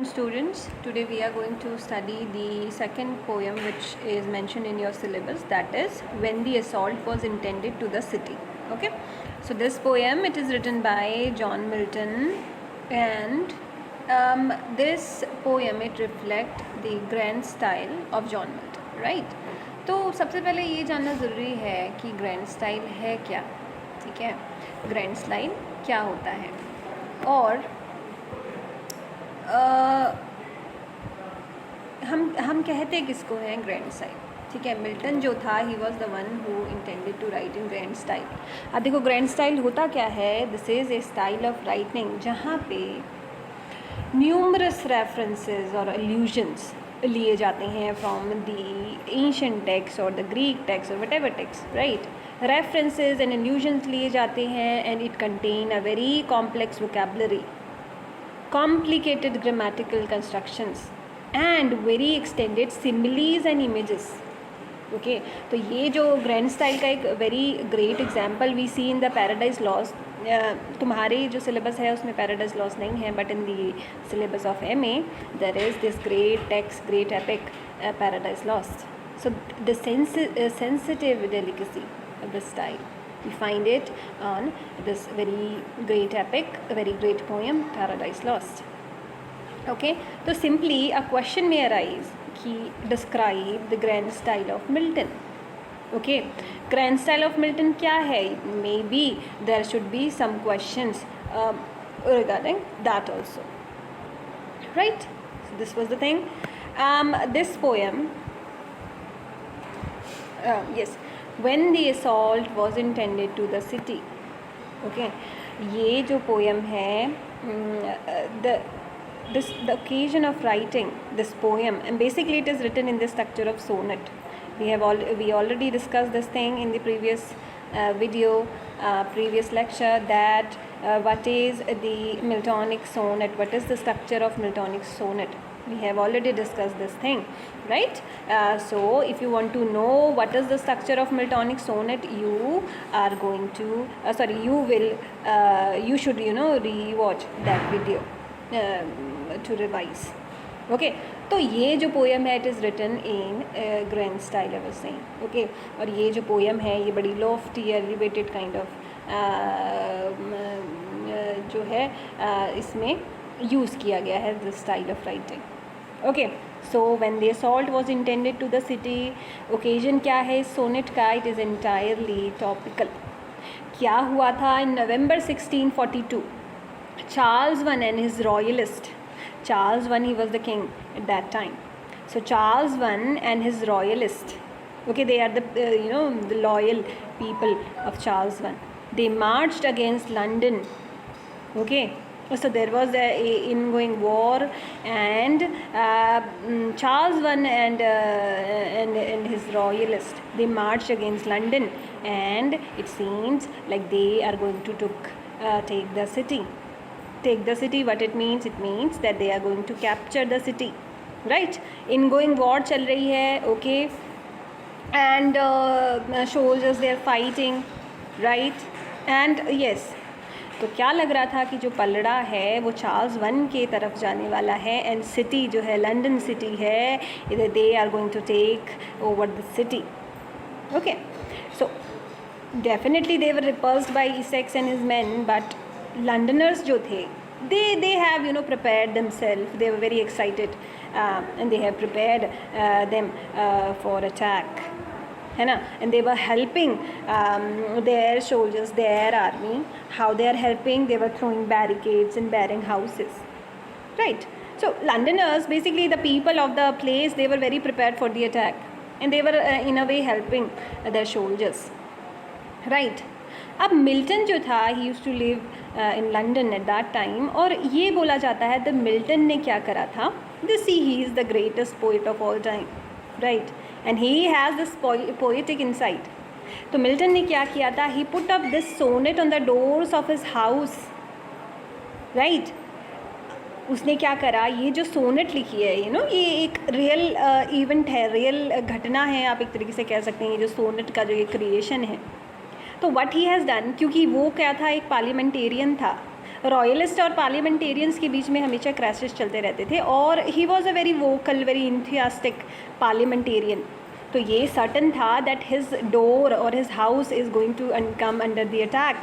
Students, today we are going to study the second poem which is mentioned in your syllabus, that is When the Assault Was Intended to the City. Okay, so this poem, it is written by John Milton, and this poem it reflects the grand style of John Milton, right? तो सबसे पहले ये जानना ज़रूरी है कि grand style है क्या, ठीक है, ग्रैंड स्टाइल क्या होता है, और हम कहते किसको हैं ग्रैंड स्टाइल, ठीक है। मिल्टन जो था he was the one who intended to write in grand style. अब देखो ग्रैंड स्टाइल होता क्या है, this is a style of writing जहाँ पे न्यूमरस रेफरेंसेस और एल्यूजन्स लिए जाते हैं फ्रॉम द एंशिएंट टेक्स्ट और द ग्रीक टेक्स्ट और whatever text, right. References and allusions लिए जाते हैं and it contain a very complex vocabulary, complicated grammatical constructions and very extended similes and images. Okay, तो ये जो ग्रैंड स्टाइल का एक very great example we see in the Paradise Lost. तुम्हारे जो सिलेबस है उसमें पैराडाइज लॉस्ट नहीं है, but in the syllabus of MA there is this great text, great epic Paradise Lost. So the sensitive delicacy of the style, we find it on this very great epic, a very great poem, Paradise Lost. Okay, so simply a question may arise कि describe the grand style of Milton. Okay, grand style of Milton क्या है? Maybe there should be some questions regarding that also, right? So this was the thing. This poem, yes, when the assault was intended to the city. Okay, ये जो poem है, the occasion of writing this poem, and basically it is written in the structure of sonnet. We already discussed this thing in the previous video, previous lecture, that what is the Miltonic sonnet, what is the structure of Miltonic sonnet. We have already discussed this thing, right? So if you want to know what is the structure of Miltonic sonnet, you are going to you should re-watch that video to revise. Okay, तो ये जो poem है, it is written in grand style I was saying. Okay, और ये जो poem है ये बड़ी लॉफ्टी एलिवेटेड काइंड ऑफ जो है इसमें यूज़ किया गया है this style of writing. Okay, so when the assault was intended to the city, occasion क्या है इस सोनेट का? It is entirely topical. क्या हुआ था इन नवंबर 1642? Charles I and his royalist, Charles I, he was the king at that time. So Charles I and his royalist, okay, they are the the loyal people of Charles I. They marched against London. Okay, so there was a ingoing war, and Charles I and his royalist, they marched against London, and it seems like they are going to take the city. Take the city, what it means? It means that they are going to capture the city, right? Ingoing war चल रही है, okay, and soldiers they are fighting, right? And yes, तो क्या लग रहा था कि जो पलड़ा है वो चार्ल्स I के तरफ जाने वाला है, एंड सिटी जो है लंदन सिटी है, they are going to take over the city. Okay, so definitely they were repulsed by Essex and his men, but Londoners जो थे, they have prepared themselves. They were very excited, and they have prepared them for attack, है ना. And they were helping their soldiers, their army. How they are helping? They were throwing barricades and burning houses, right? So Londoners, basically the people of the place, they were very prepared for the attack, and they were in a way helping their soldiers, right? अब Milton जो था, he used to live in London at that time, और ये बोला जाता है the Milton ने क्या करा था, this he is the greatest poet of all time, right, and he has this poetic insight. तो मिल्टन ने क्या किया था, he put up this sonnet on the doors of his house, right. उसने क्या करा, ये जो सोनेट लिखी है ये एक रियल इवेंट है, रियल घटना है, आप एक तरीके से कह सकते हैं. ये जो सोनेट का जो ये क्रिएशन है, तो व्हाट ही हैज़ डन, क्योंकि वो क्या था, एक पार्लियामेंटेरियन था, रॉयलिस्ट और पार्लियामेंटेरियंस के बीच में हमेशा क्रैशेस चलते रहते थे, और he was a very vocal, very enthusiastic parliamentarian. तो ये सर्टन था दैट हिज डोर और his house is going to come under the attack,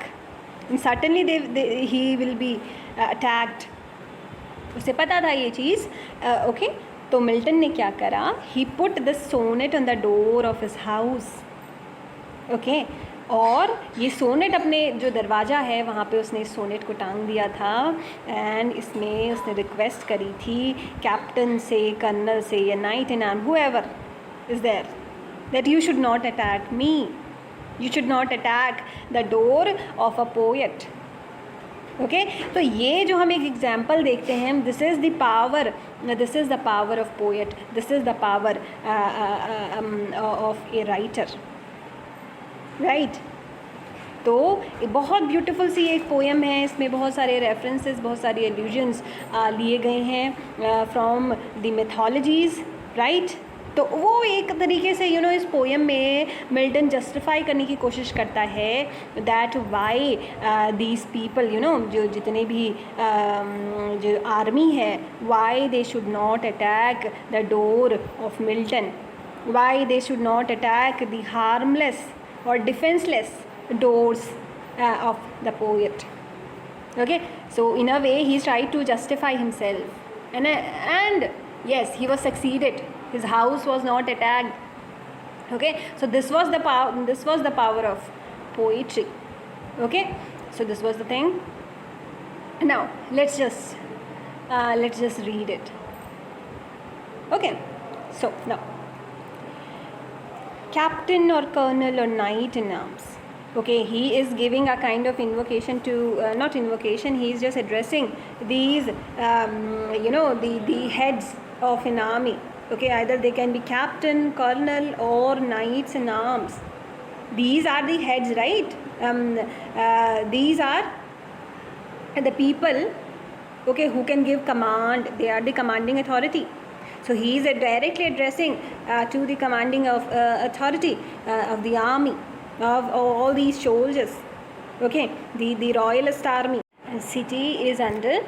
and certainly he will be attacked. उसे पता था ये चीज़. ओके, तो मिल्टन ने क्या करा, he put the sonnet on the door of his house. Okay, और ये सोनेट अपने जो दरवाज़ा है वहाँ पे उसने इस सोनेट को टांग दिया था. एंड इसमें उसने रिक्वेस्ट करी थी कैप्टन से, कर्नल से, या night in arm, whoever is there, that you should not attack me, you should not attack the door of a poet. Okay, तो ये जो हम एक एग्जाम्पल देखते हैं, this is the power of poet, this is the power of a writer, right. तो बहुत beautiful सी एक पोएम है, इसमें बहुत सारे रेफरेंसेस, बहुत सारी एल्यूजन्स लिए गए हैं फ्रॉम द मिथोलॉजीज़, राइट. तो वो एक तरीके से इस पोएम में मिल्टन जस्टिफाई करने की कोशिश करता है दैट वाई दीज पीपल, जो जितने भी जो आर्मी है, why they should not attack the door of Milton, why they should not attack the harmless or defenseless doors of the poet. Okay, so in a way he tried to justify himself, and yes, he was succeeded. His house was not attacked. Okay, so this was the power of poetry. Okay, so this was the thing. Now let's just read it. Okay, so now captain or colonel or knight in arms. Okay, he is giving a kind of invocation to, not invocation, he is just addressing these, the heads of an army. Okay, either they can be captain, colonel, or knights in arms. These are the heads, right? These are the people, okay, who can give command. They are the commanding authority. So he is directly addressing to the commanding of authority of the army, of all these soldiers. Okay, the royalist army. City is under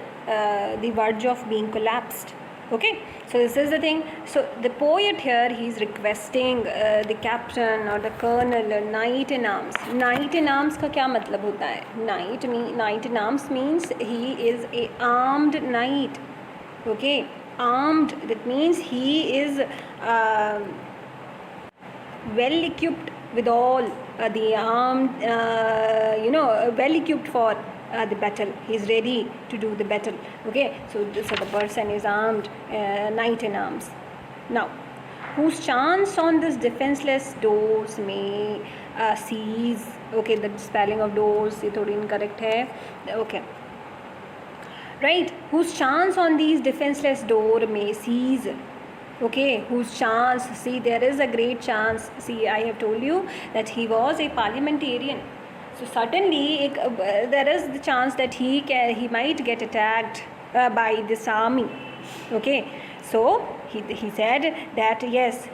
the verge of being collapsed. Okay, so this is the thing. So the poet here, he is requesting the captain or the colonel or knight in arms. Knight in arms का क्या मतलब होता है? Knight in arms means he is a armed knight. Okay, armed, that means he is well equipped with all the armed, well equipped for the battle. He is ready to do the battle. Okay, so the person is armed, knight in arms. Now, whose chance on this defenseless doors may seize. Okay, the spelling of doors ये थोड़ी incorrect है. Okay, right, whose chance on these defenseless door may seize. Okay, whose chance, see, there is a great chance. See, I have told you that he was a parliamentarian, so certainly there is the chance that he might get attacked by this army. Okay, so he said that yes,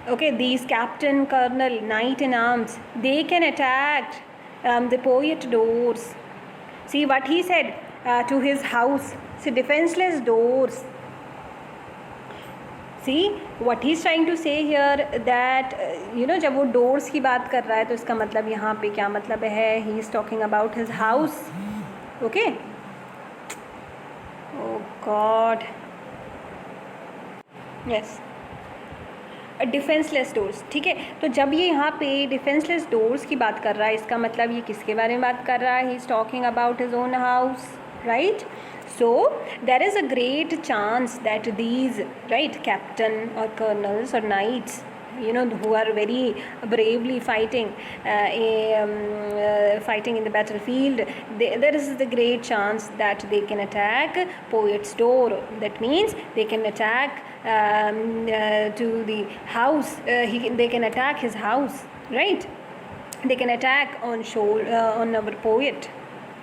okay, these captain, colonel, knight in arms, they can attack the poet doors. See what he said to his house. See, defenseless doors. See what he's trying to say here, that जब वो doors की बात कर रहा है तो इसका मतलब यहाँ पे क्या मतलब है, he is talking about his house. Okay, oh God, yes, defenceless doors. ठीक है, तो जब ये यहाँ पे डिफेंसलेस डोर्स की बात कर रहा है, इसका मतलब ये किसके बारे में बात कर रहा है? He is talking about his own house, right. So there is a great chance that these, right, captain or colonels or knights, who are very bravely fighting fighting in the battlefield, there is the great chance that they can attack poet's door. That means they can attack to the house. They can attack his house, right? They can attack on our poet.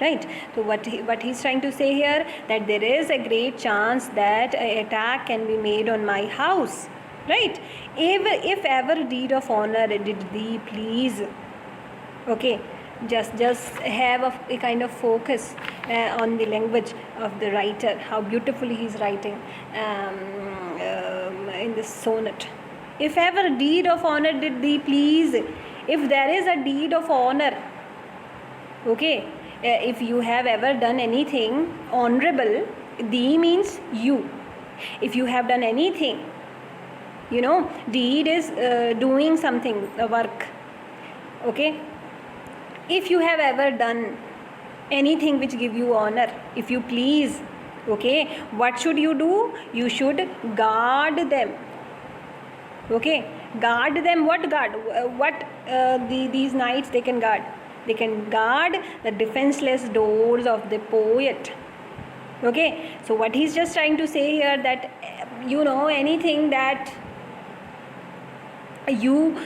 Right, so what he's trying to say here, that there is a great chance that an attack can be made on my house, right? If ever deed of honor did thee please. Okay, just have a kind of focus on the language of the writer, how beautifully he is writing in this sonnet. If ever deed of honor did thee please, if there is a deed of honor, okay, if you have ever done anything honorable, thee means you. If you have done anything, you know, deed is doing something, a work, okay. If you have ever done anything which give you honor, if you please, okay, what should you do? You should guard them, okay. Guard them. What guard? What these knights they can guard? They can guard the defenseless doors of the poet, okay. So what he's just trying to say here, that you know, anything that you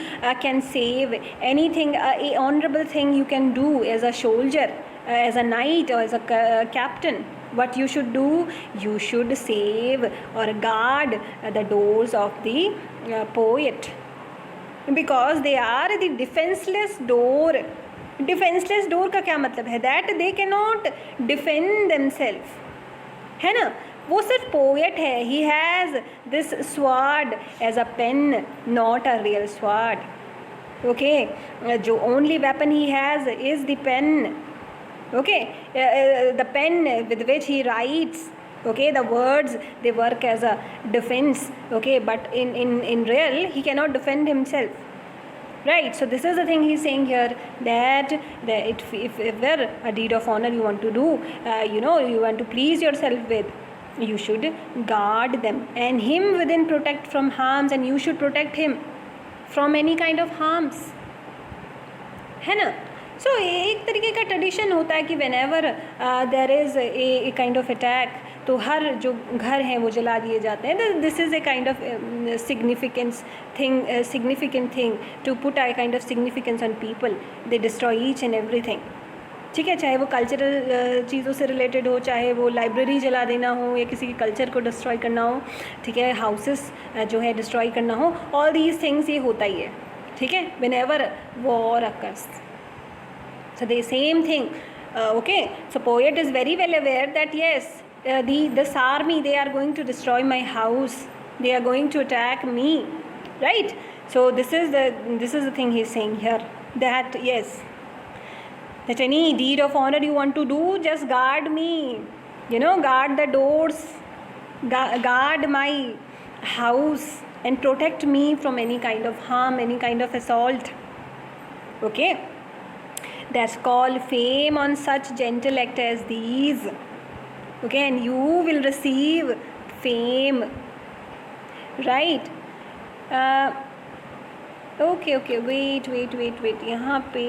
can save, anything, a honorable thing you can do as a soldier, as a knight, or as a captain, what you should do? You should save or guard the doors of the poet, because they are the defenseless door. Defenceless door का क्या मतलब है? That they can not defend themself, है ना. वो सिर्फ poet है. He has this sword as a pen, not a real sword, okay. जो only weapon he has is the pen, okay. The pen with which he writes, okay, the words, they work as a defense, okay, but in real he cannot defend himself, right. So this is the thing he's saying here, that if ever a deed of honor you want to do, you know, you want to please yourself with, you should guard them, and him within protect from harms, and you should protect him from any kind of harms, है ना. सो एक तरीके का tradition होता है कि when ever there is a kind of attack, तो हर जो घर हैं वो जला दिए जाते हैं. This is a kind of significant thing to put a kind of significance on people. They destroy each and everything, ठीक है. चाहे वो कल्चरल चीज़ों से रिलेटेड हो, चाहे वो लाइब्रेरी जला देना हो, या किसी के कल्चर को डिस्ट्रॉय करना हो, ठीक है, हाउसेस जो है डिस्ट्रॉय करना हो, ऑल दीज थिंग्स ये होता ही है, ठीक है, when ever war occurs. So the same thing, okay. So poet is very well aware that yes, this army, they are going to destroy my house, they are going to attack me, right. So this is the thing he is saying here, that yes, that any deed of honor you want to do, just guard me, you know, guard the doors, guard my house, and protect me from any kind of harm, any kind of assault, okay. That's called fame on such gentle act as these, okay, and you will receive fame, right. Okay, wait, यहाँ पे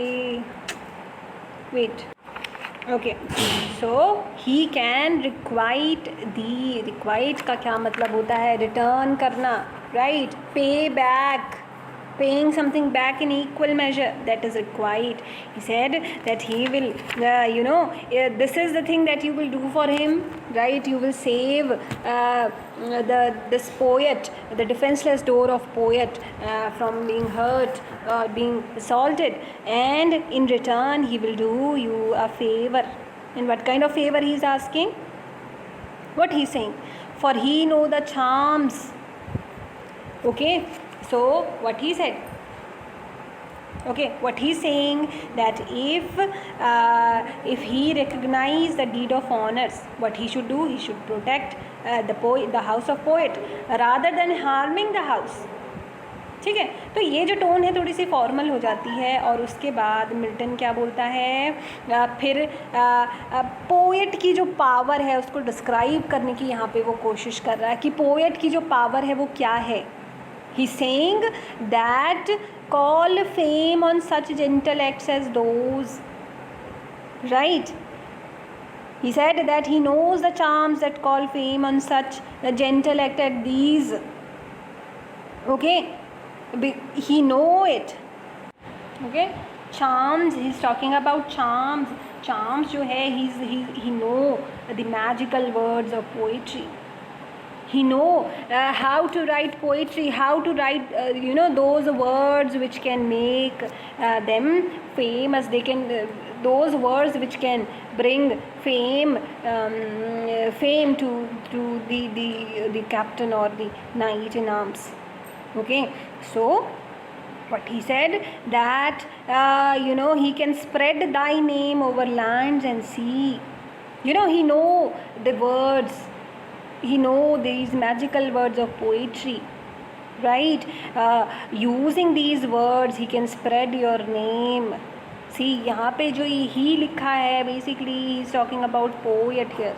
wait, okay. So he can requite the, requite का क्या मतलब होता है? return करना, right. pay back, paying something back in equal measure, that is required. He said that he will, you know, this is the thing that you will do for him, right. You will save this poet, the defenseless door of poet, from being hurt, being assaulted, and in return he will do you a favor. And what kind of favor he is asking? What he is saying? For he know the charms, okay. So what he said, okay, what he's saying, that if he recognize the deed of honors, what he should do, he should protect the house of poet rather than harming the house, ठीक है. तो ये जो tone है थोड़ी सी formal हो जाती है. और उसके बाद मिल्टन क्या बोलता है, फिर पोएट की जो पावर है उसको डिस्क्राइब करने की यहाँ पे वो कोशिश कर रहा है कि पोएट की जो पावर है वो क्या है. He's saying that call fame on such gentle acts as those, right. He said that he knows the charms that call fame on such a gentle act as these, okay. He know it, okay. Charms, he's talking about charms. Charms जो है, he know the magical words of poetry. He know how to write poetry, how to write you know, those words which can make them famous. They can those words which can bring fame to the captain or the knight in arms. Okay, so what he said, that he can spread thy name over lands and sea. He know the words, he know these magical words of poetry, right? Using these words he can spread your name. See, यहाँ पे जो ही लिखा है, basically he is talking about poet here,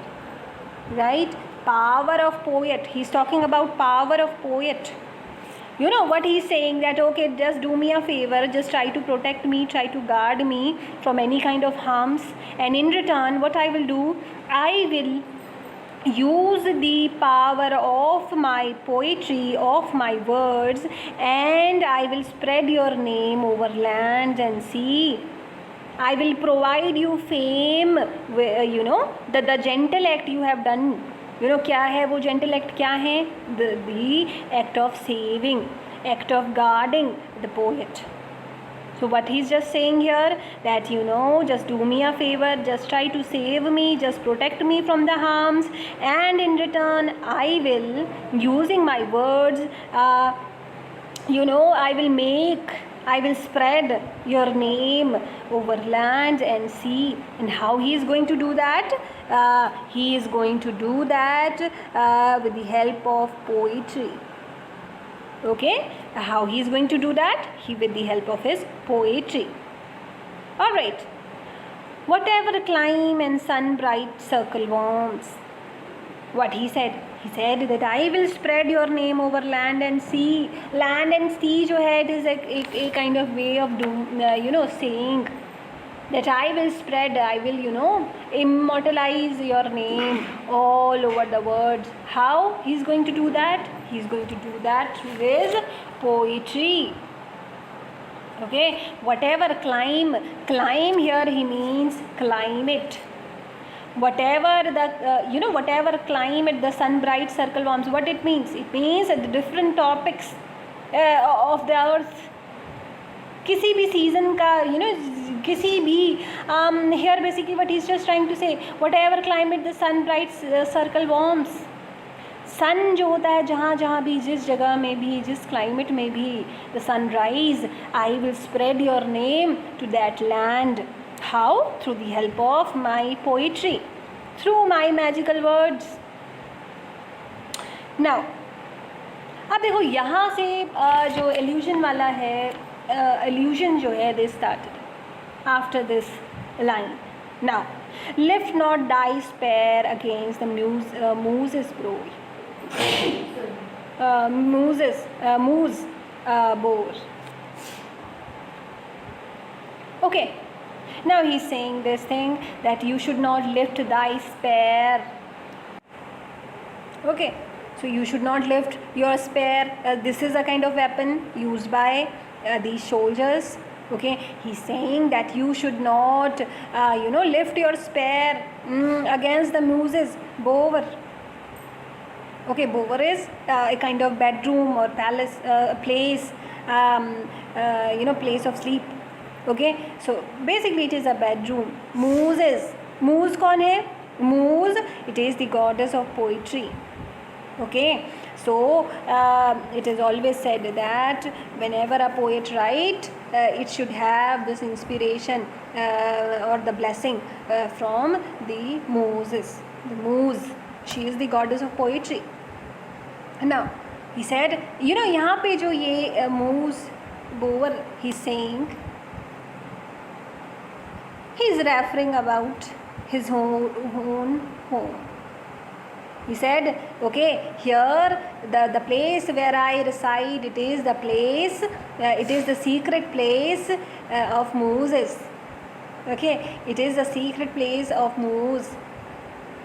right? Power of poet, he is talking about power of poet. What he's saying, that okay, just do me a favor, just try to protect me, try to guard me from any kind of harms, and in return what I will do, I will use the power of my poetry, of my words, and I will spread your name over land and sea. I will provide you fame, the gentle act you have done. क्या है वो gentle act, क्या है? The act of saving, act of guarding the poet. So what he's just saying here, that just do me a favor, just try to save me, just protect me from the harms, and in return I will, using my words, I will spread your name over land and sea. And how he is going to do that? He is going to do that with the help of poetry. Okay, how he is going to do that? With the help of his poetry. All right. Whatever clime and sun bright circle warms. What he said? He said that I will spread your name over land and sea. Land and sea जो है, it is a kind of way of saying that I will spread, I will immortalize your name all over the world. How he is going to do that? He is going to do that through his poetry. Okay, whatever climb here he means climate. Whatever the whatever climate the sun bright circle warms, what it means? It means the different topics of the earth. किसी भी season का किसी भी here basically what he's just trying to say, whatever climate the sun bright circle warms. सन जो होता है जहाँ भी, जिस जगह में भी, जिस क्लाइमेट में भी, the sunrise, I will spread your name to that land. How? Through the help of my poetry, through my magical words. Now, अब देखो यहाँ से जो illusion वाला है, illusion जो है, they started after this line. Now, lift not thy spear against the Moses brow. Moose boar. Okay. Now he's saying this thing, that you should not lift thy spear. Okay, so you should not lift your spear. This is a kind of weapon used by these soldiers. Okay, he's saying that you should not lift your spear against the Moses bower. Okay, bower is a kind of bedroom or palace, place, place of sleep. Okay, so basically it is a bedroom. Muse कौन है? Muse, it is the goddess of poetry. Okay, so it is always said that whenever a poet writes, it should have this inspiration or the blessing from the Moses. The Muse, she is the goddess of poetry. Now he said, यहाँ पे जो ये Muse bower, he's saying, he is referring about his own home. He said, okay, here the place where I reside, it is the place, it is the secret place of Moses. Okay, it is the secret place of Moses,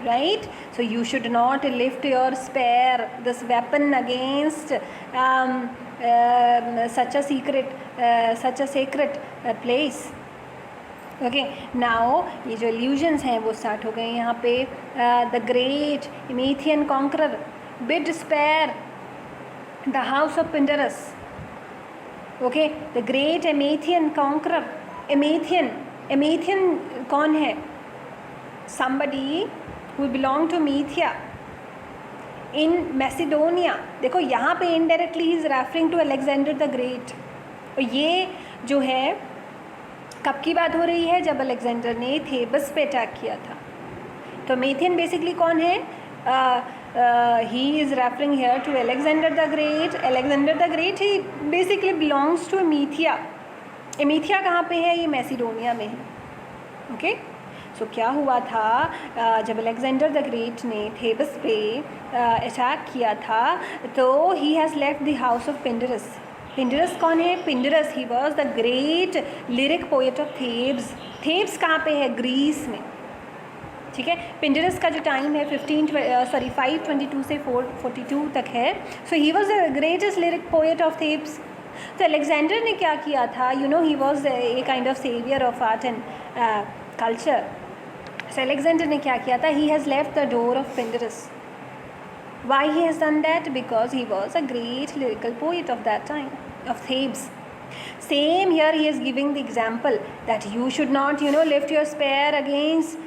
right? So you should not lift your spear, this weapon, against such a sacred place. Okay, now ये जो illusions हैं वो start हो गए यहाँ पे. The great Emathian conqueror bid spare the house of Pindarus. Okay, the great Emathian conqueror. Emathian कौन है? somebody who belonged to Mythia in Macedonia. देखो यहाँ पे indirectly he is referring to Alexander the Great. और ये जो है कब की बात हो रही है, जब अलेक्जेंडर ने थेबस पे अटैक किया था. तो मेथियन बेसिकली कौन है? He is referring here to Alexander the great. Alexander the great he basically belongs to Emathia. Emathia कहाँ पे है? ये मैसिडोनिया में है. ओके सो क्या हुआ था, जब अलेक्जेंडर द ग्रेट ने थेबस पे अटैक किया था तो he has left the house of Pindarus. Pindarus कौन है? Pindarus he was the great lyric poet of Thebes. Thebes कहाँ पे है? ग्रीस में. ठीक है, पिंडरस का जो टाइम है 522 से 442 तक है. So he was the greatest lyric poet of Thebes. तो अलेक्जेंडर ने क्या किया था? You know he was a kind of saviour of art and culture. So Alexander ने क्या किया था? He has left the door of Pindarus. Why he has done that? Because he was a great lyrical poet of that time, of Thebes. Same here, he is giving the example that you should not, lift your spear against,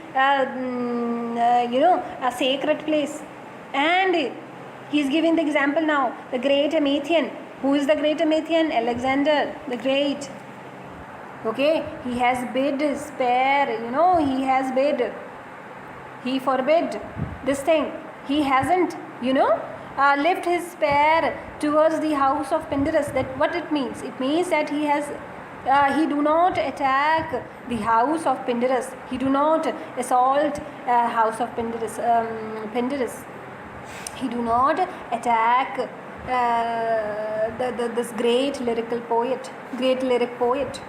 a sacred place. And he is giving the example now, the great Emethian. Who is the great Emethian? Alexander the Great. Okay, he has bid his spear, he has bid. He forbid this thing. He hasn't lift his spear towards the house of Pindarus. That what it means? It means that he do not attack the house of Pindarus. He do not assault house of Pindarus. He do not attack this great lyric poet.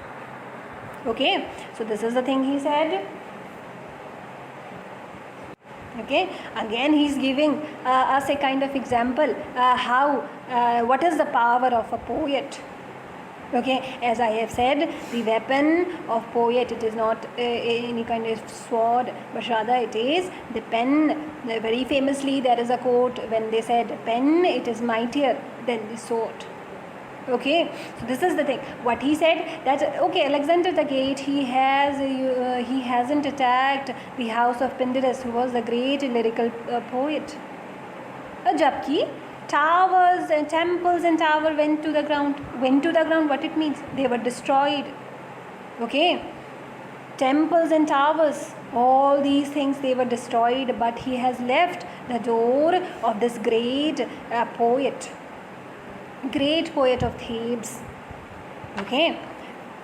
Okay, so this is the thing he said. Okay, again he is giving us a kind of example what is the power of a poet. Okay, as I have said, the weapon of poet, it is not any kind of sword, but rather it is the pen. Very famously there is a quote when they said pen, it is mightier than the sword. Okay, so this is the thing what he said, that okay, Alexander the Great, he hasn't attacked the house of Pindarus, who was the great lyrical poet. Jabki towers and temples and tower went to the ground. What it means? They were destroyed. Okay, temples and towers, all these things, they were destroyed, but he has left the door of this great great poet of Thebes. Okay,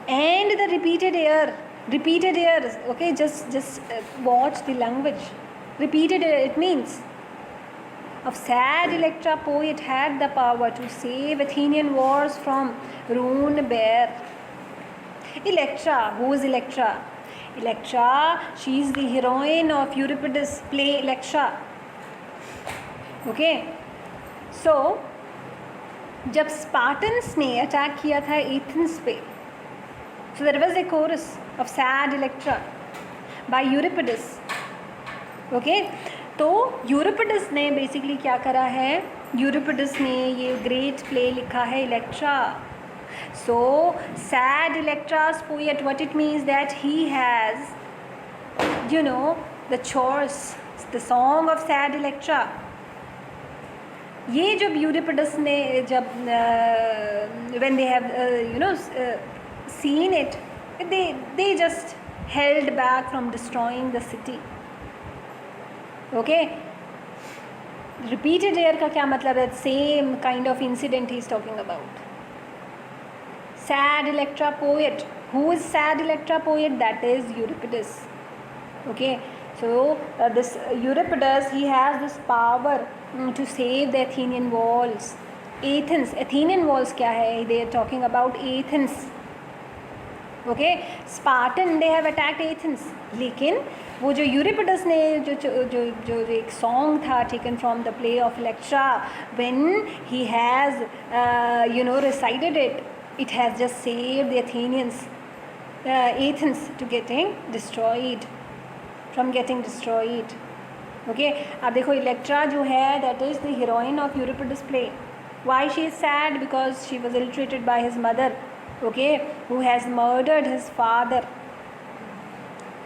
and the repeated ears. Okay, just watch the language. Repeated ear, it means of sad Electra, poet had the power to save Athenian wars from ruin bare. Electra, who is Electra? Electra, she is the heroine of Euripides' play Electra. Okay, so जब Spartans ने attack किया था Athens पे, so there was a chorus of sad Electra by Euripides. Okay, तो Euripides ने basically क्या करा है? यूरिपिडस ने ये ग्रेट प्ले लिखा है Electra. So sad Electra's poet, what it means that he has the choice, the song of sad Electra. ये जब यूरिपिडस ने जब when they have seen it, they just held back from destroying the city. Okay, repeated here का क्या मतलब है? Same kind of incident he is talking about. Sad Electra poet. Who is sad Electra poet? That is Euripides. Okay, so this Euripides, he has this power to save the Athenian walls. Athenian walls क्या है? They are talking about Athens. Okay, Spartan, they have attacked Athens. लेकिन वो जो Euripides ने जो एक song था taken from the play of Electra, when he has recited it, it has just saved the Athens to getting destroyed, from getting destroyed. Okay, अब देखो Electra जो है that is the heroine of Euripides play. Why she is sad? Because she was illiterated by his mother, okay, who has murdered his father.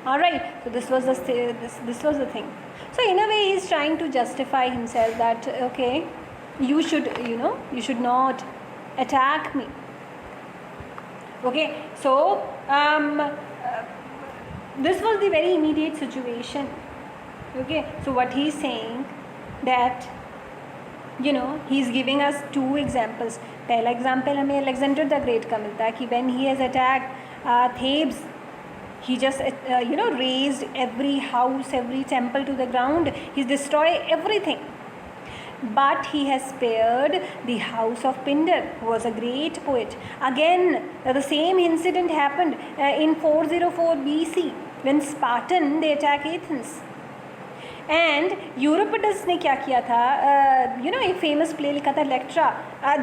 All right, so this was the thing. So in a way he's trying to justify himself that okay, you should not attack me. Okay, so this was the very immediate situation. Okay, so what he's saying that he's giving us two examples. पहला example हमें Alexander the great का मिलता है कि when he has attacked Thebes, he just raised every house, every temple to the ground. He's destroyed everything. But he has spared the house of Pindar, who was a great poet. Again, the same incident happened in 404 BC when Spartan they attack Athens. And Euripides ने क्या किया था, एक famous play लिखा था Electra.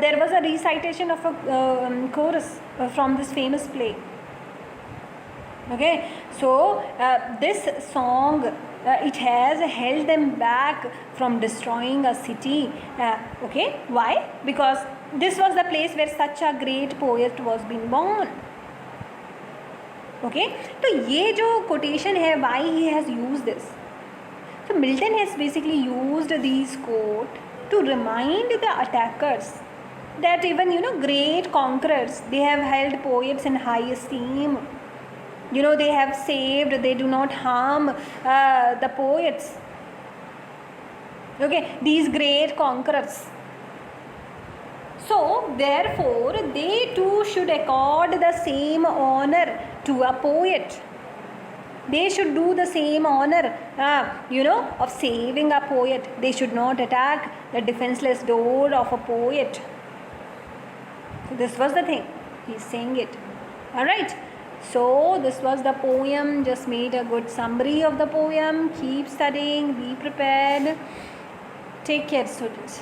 There was a recitation of a chorus from this famous play. Okay, so this song it has held them back from destroying a city. Okay, why? Because this was the place where such a great poet was being born. Okay, तो ये जो quotation है, why he has used this? So Milton has basically used these quote to remind the attackers that even great conquerors, they have held poets in high esteem. They have saved, they do not harm the poets. Okay, these great conquerors. So therefore they too should accord the same honor to a poet. They should do the same honor of saving a poet. They should not attack the defenseless door of a poet. So this was the thing, he's saying it. All right, so this was the poem. Just made a good summary of the poem. Keep studying, be prepared. Take care, students.